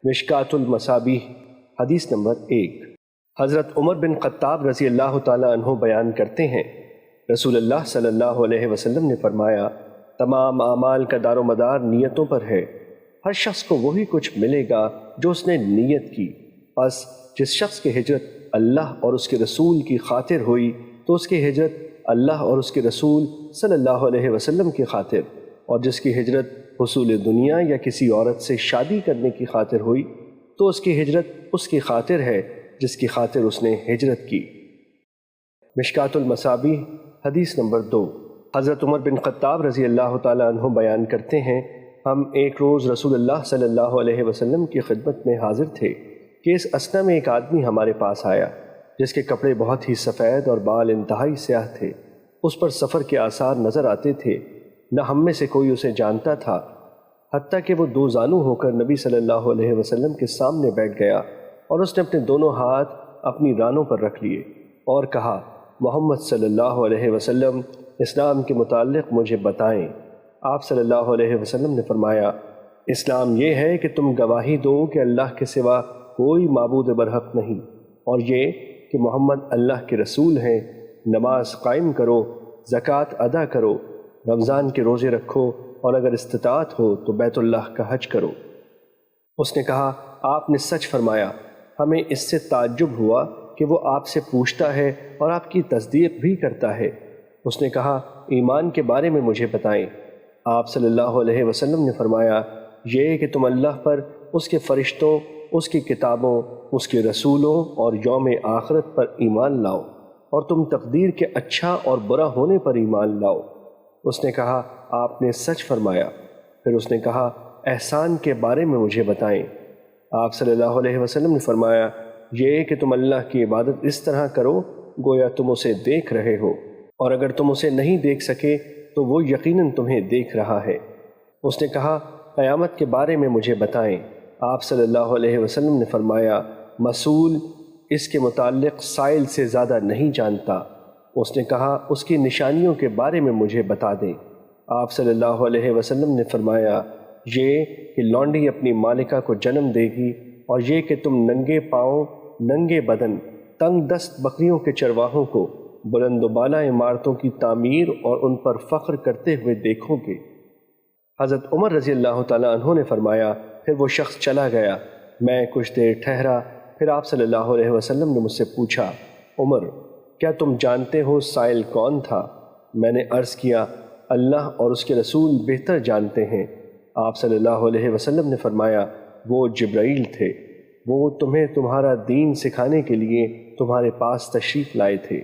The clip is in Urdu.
مشکات المصابیح حدیث نمبر 1۔ حضرت عمر بن خطاب رضی اللہ تعالیٰ عنہ بیان کرتے ہیں، رسول اللہ صلی اللہ علیہ وسلم نے فرمایا، تمام اعمال کا دار و مدار نیتوں پر ہے۔ ہر شخص کو وہی کچھ ملے گا جو اس نے نیت کی۔ پس جس شخص کی ہجرت اللہ اور اس کے رسول کی خاطر ہوئی تو اس کی ہجرت اللہ اور اس کے رسول صلی اللہ علیہ وسلم کی خاطر، اور جس کی ہجرت حصول دنیا یا کسی عورت سے شادی کرنے کی خاطر ہوئی تو اس کی ہجرت اس کی خاطر ہے جس کی خاطر اس نے ہجرت کی۔ مشکات المصابیح حدیث نمبر 2۔ حضرت عمر بن خطاب رضی اللہ تعالیٰ عنہ بیان کرتے ہیں، ہم ایک روز رسول اللہ صلی اللہ علیہ وسلم کی خدمت میں حاضر تھے کہ اس اثنا میں ایک آدمی ہمارے پاس آیا جس کے کپڑے بہت ہی سفید اور بال انتہائی سیاہ تھے۔ اس پر سفر کے آثار نظر آتے تھے، نہ ہم میں سے کوئی اسے جانتا تھا، حتیٰ کہ وہ دو زانو ہو کر نبی صلی اللہ علیہ وسلم کے سامنے بیٹھ گیا اور اس نے اپنے دونوں ہاتھ اپنی رانوں پر رکھ لیے اور کہا، محمد صلی اللہ علیہ وسلم اسلام کے متعلق مجھے بتائیں۔ آپ صلی اللہ علیہ وسلم نے فرمایا، اسلام یہ ہے کہ تم گواہی دو کہ اللہ کے سوا کوئی معبود برحق نہیں، اور یہ کہ محمد اللہ کے رسول ہیں، نماز قائم کرو، زکوٰۃ ادا کرو، رمضان کے روزے رکھو، اور اگر استطاعت ہو تو بیت اللہ کا حج کرو۔ اس نے کہا، آپ نے سچ فرمایا، ہمیں اس سے تعجب ہوا کہ وہ آپ سے پوچھتا ہے اور آپ کی تصدیق بھی کرتا ہے۔ اس نے کہا، ایمان کے بارے میں مجھے بتائیں۔ آپ صلی اللہ علیہ وسلم نے فرمایا، یہ کہ تم اللہ پر، اس کے فرشتوں، اس کی کتابوں، اس کے رسولوں اور یوم آخرت پر ایمان لاؤ، اور تم تقدیر کے اچھا اور برا ہونے پر ایمان لاؤ۔ اس نے کہا، آپ نے سچ فرمایا۔ پھر اس نے کہا، احسان کے بارے میں مجھے بتائیں۔ آپ صلی اللہ علیہ وسلم نے فرمایا، یہ کہ تم اللہ کی عبادت اس طرح کرو گویا تم اسے دیکھ رہے ہو، اور اگر تم اسے نہیں دیکھ سکے تو وہ یقیناً تمہیں دیکھ رہا ہے۔ اس نے کہا، قیامت کے بارے میں مجھے بتائیں۔ آپ صلی اللہ علیہ وسلم نے فرمایا، مسئول اس کے متعلق سائل سے زیادہ نہیں جانتا۔ اس نے کہا، اس کی نشانیوں کے بارے میں مجھے بتا دیں۔ آپ صلی اللہ علیہ وسلم نے فرمایا، یہ کہ لونڈی اپنی مالکہ کو جنم دے گی، اور یہ کہ تم ننگے پاؤں، ننگے بدن، تنگ دست بکریوں کے چرواہوں کو بلند و بالا عمارتوں کی تعمیر اور ان پر فخر کرتے ہوئے دیکھو گے۔ حضرت عمر رضی اللہ تعالیٰ عنہ نے فرمایا، پھر وہ شخص چلا گیا، میں کچھ دیر ٹھہرا، پھر آپ صلی اللہ علیہ وسلم نے مجھ سے پوچھا، عمر، کیا تم جانتے ہو سائل کون تھا؟ میں نے عرض کیا، اللہ اور اس کے رسول بہتر جانتے ہیں۔ آپ صلی اللہ علیہ وسلم نے فرمایا، وہ جبرائیل تھے، وہ تمہیں تمہارا دین سکھانے کے لیے تمہارے پاس تشریف لائے تھے۔